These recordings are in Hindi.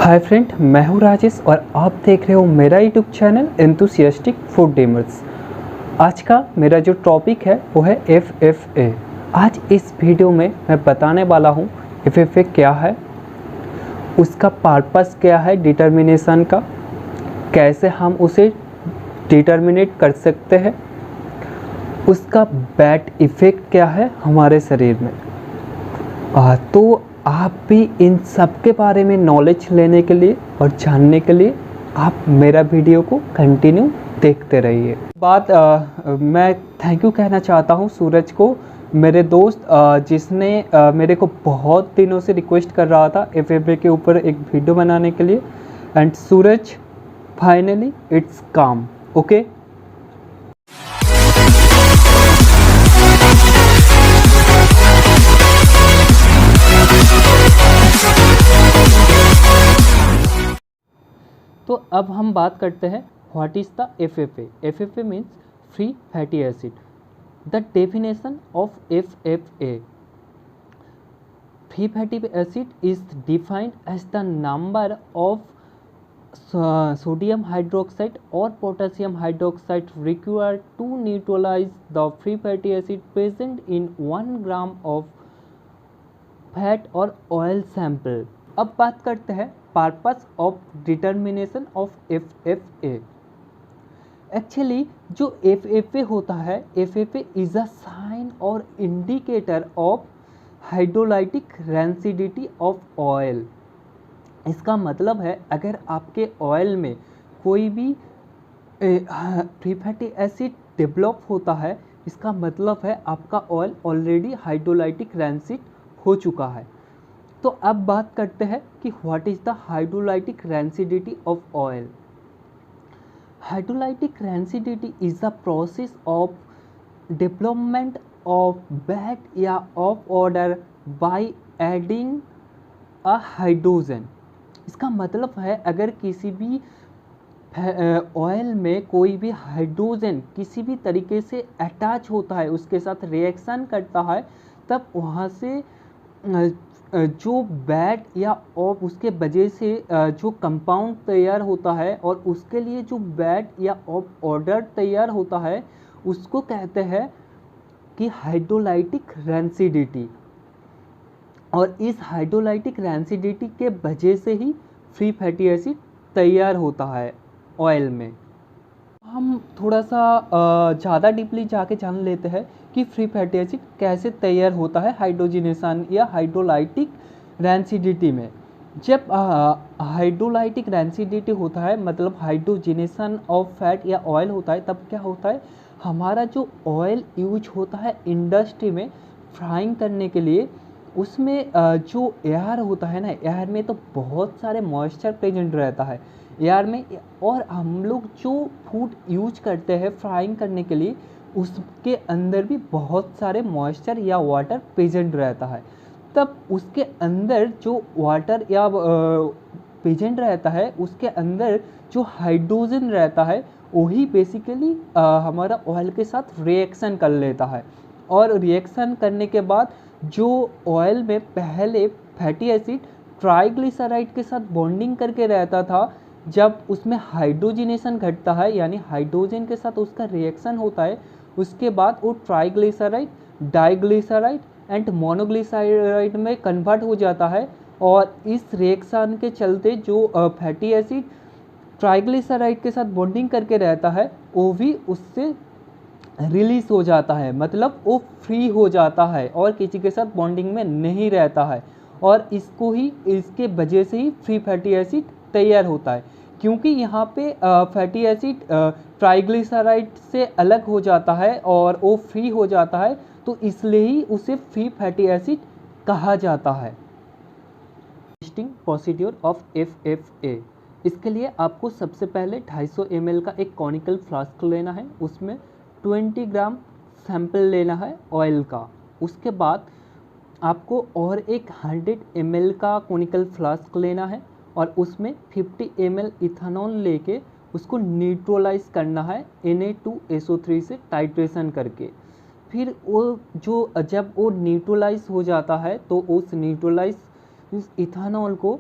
हाय फ्रेंड, मैं हूं राजेश और आप देख रहे हो मेरा यूट्यूब चैनल एंथुसियास्टिक फूड डेमर्स। आज का मेरा जो टॉपिक है वो है FFA। आज इस वीडियो में मैं बताने वाला हूं FFA क्या है, उसका पर्पस क्या है डिटर्मिनेशन का, कैसे हम उसे डिटर्मिनेट कर सकते हैं, उसका बैड इफ़ेक्ट क्या है हमारे शरीर में। तो आप भी इन सब के बारे में नॉलेज लेने के लिए और जानने के लिए आप मेरा वीडियो को कंटिन्यू देखते रहिए। मैं थैंक यू कहना चाहता हूँ सूरज को, मेरे दोस्त जिसने मेरे को बहुत दिनों से रिक्वेस्ट कर रहा था FFA के ऊपर एक वीडियो बनाने के लिए। And Suraj, finally it's come. Okay, तो अब हम बात करते हैं what is the FFA। FFA means free fatty acid. The definition of FFA: free fatty acid is defined as the number of sodium hydroxide or potassium hydroxide required to neutralize the free fatty acid present in 1 gram of fat और ऑयल सैंपल। अब बात करते हैं purpose of determination of FFA। Actually जो FFA होता है, FFA इज अ साइन और indicator of hydrolytic rancidity of oil. इसका मतलब है अगर आपके ऑयल में कोई भी फ्री फैटी एसिड डेवलप होता है, इसका मतलब है आपका ऑयल ऑलरेडी हाइड्रोलाइटिक रेंसिड हो चुका है। तो अब बात करते हैं कि what is the hydrolytic rancidity of oil. Hydrolytic rancidity is the process of development of bad या off odour by adding a hydrogen. इसका मतलब है अगर किसी भी ऑयल में कोई भी हाइड्रोजन किसी भी तरीके से अटैच होता है, उसके साथ रिएक्शन करता है, तब वहाँ से जो बैड या ऑफ उसके वजह से जो कंपाउंड तैयार होता है और उसके लिए जो बैड या ऑफ ऑर्डर तैयार होता है, उसको कहते हैं कि हाइड्रोलाइटिक रेंसिडिटी। और इस हाइड्रोलाइटिक रेंसिडिटी के वजह से ही फ्री फैटी एसिड तैयार होता है ऑयल में। हम थोड़ा सा ज़्यादा डीपली जाके जान लेते हैं कि फ्री फैटी एसिड कैसे तैयार होता है हाइड्रोजिनेशन या हाइड्रोलाइटिक रेंसिडिटी में। जब हाइड्रोलाइटिक रेंसिडिटी होता है, मतलब हाइड्रोजिनेशन ऑफ फैट या ऑयल होता है, तब क्या होता है, हमारा जो ऑयल यूज होता है इंडस्ट्री में फ्राइंग करने के लिए, उसमें जो एयर होता है ना, एयर में तो बहुत सारे मॉइस्चर प्रेजेंट रहता है एयर में। और हम लोग जो फूड यूज करते हैं फ्राइंग करने के लिए, उसके अंदर भी बहुत सारे मॉइस्चर या वाटर प्रेजेंट रहता है। तब उसके अंदर जो वाटर या प्रेजेंट रहता है, उसके अंदर जो हाइड्रोजन रहता है, वही बेसिकली हमारा ऑयल के साथ रिएक्शन कर लेता है। और रिएक्शन करने के बाद जो ऑयल में पहले फैटी एसिड ट्राइग्लिसराइड के साथ बॉन्डिंग करके रहता था, जब उसमें हाइड्रोजिनेशन घटता है, यानी हाइड्रोजन के साथ उसका रिएक्शन होता है, उसके बाद वो ट्राइग्लिसराइड, डाइग्लिसराइड एंड मोनोग्लिसराइड में कन्वर्ट हो जाता है। और इस रिएक्शन के चलते जो फैटी एसिड ट्राइग्लिसराइड के साथ बॉन्डिंग करके रहता है, वो भी उससे रिलीज हो जाता है, मतलब वो फ्री हो जाता है और किसी के साथ बॉन्डिंग में नहीं रहता है। और इसके वजह से ही फ्री फैटी एसिड तैयार होता है, क्योंकि यहाँ पे फैटी एसिड ट्राइग्लिसराइड से अलग हो जाता है और वो फ्री हो जाता है, तो इसलिए ही उसे फ्री फैटी एसिड कहा जाता है। Testing procedure of FFA। इसके लिए आपको सबसे पहले 250 ml का एक कॉनिकल फ्लास्क लेना है, उसमें 20 ग्राम सैंपल लेना है ऑयल का। उसके बाद आपको और एक 100 ml का कॉनिकल फ्लास्क लेना है और उसमें 50 ml इथेनॉल लेके उसको न्यूट्रलाइज करना है Na2SO3 से टाइट्रेशन करके। फिर वो जब वो न्यूट्रलाइज हो जाता है, तो उस न्यूट्रलाइज इथेनॉल को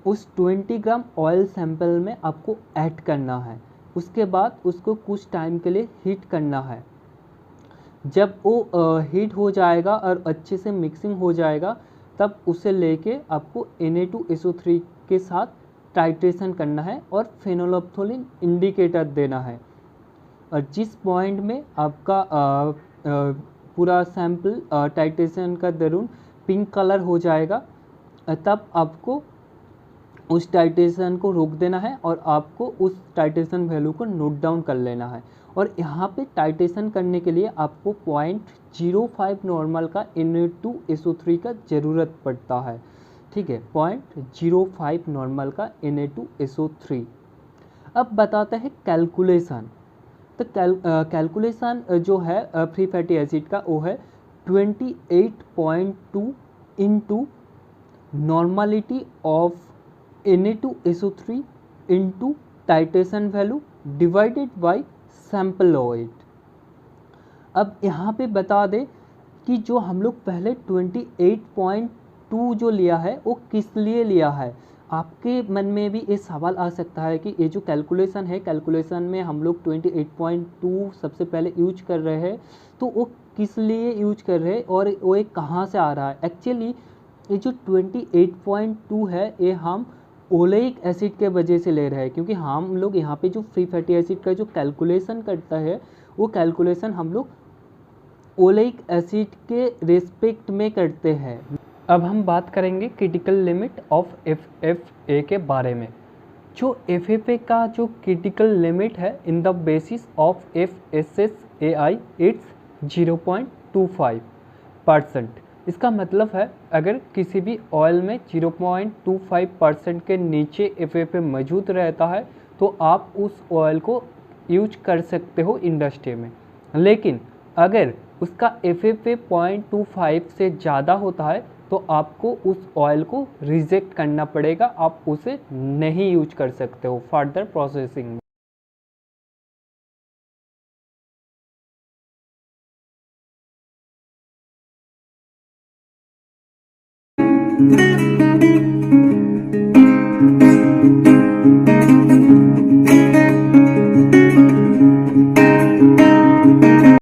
उस 20 ग्राम ऑयल सैंपल में आपको ऐड करना है। उसके बाद उसको कुछ टाइम के लिए हीट करना है। जब वो हीट हो जाएगा और अच्छे से मिक्सिंग हो जाएगा, तब उसे लेके आपको Na2SO3 के साथ टाइट्रेशन करना है और फेनोल्फथालीन इंडिकेटर देना है। और जिस पॉइंट में आपका पूरा सैंपल टाइट्रेशन का दौरान पिंक कलर हो जाएगा, तब आपको उस टाइट्रेशन को रोक देना है और आपको उस टाइट्रेशन वैल्यू को नोट डाउन कर लेना है। और यहाँ पे टाइट्रेशन करने के लिए आपको 0.05 नॉर्मल का Na2SO3 का ज़रूरत पड़ता है। ठीक है, 0.05 नॉर्मल का Na2SO3। अब बताते हैं कैलकुलेशन। तो कैलकुलेशन जो है फ्री फैटी एसिड का, वो है 28.2 into normality of Na2SO3 into titration value divided by sample weight. अब यहाँ पे बता दें कि जो हम लोग पहले 28.2 जो लिया है वो किस लिए लिया है। आपके मन में भी ये सवाल आ सकता है कि ये जो कैलकुलेशन है, कैलकुलेशन में हम लोग 28.2 सबसे पहले यूज कर रहे हैं, तो वो किस लिए यूज कर रहे हैं और वो एक कहाँ से आ रहा है। एक्चुअली ये जो 28.2 है, ये हम ओलेइक एसिड के वजह से ले रहे हैं, क्योंकि हम लोग यहाँ पे जो फ्री फैटी एसिड का जो कैलकुलेशन करता है, वो कैलकुलेशन हम लोग ओलेइक एसिड के रेस्पेक्ट में करते हैं। अब हम बात करेंगे क्रिटिकल लिमिट ऑफ FFA के बारे में। जो FFA का जो क्रिटिकल लिमिट है in the basis of FSSAI, it's 0.25%। इसका मतलब है अगर किसी भी ऑयल में 0.25% के नीचे FFA मौजूद रहता है, तो आप उस ऑयल को यूज कर सकते हो इंडस्ट्री में। लेकिन अगर उसका FFA 0.25 से ज़्यादा होता है, तो आपको उस ऑयल को रिजेक्ट करना पड़ेगा, आप उसे नहीं यूज कर सकते हो फर्दर प्रोसेसिंग में।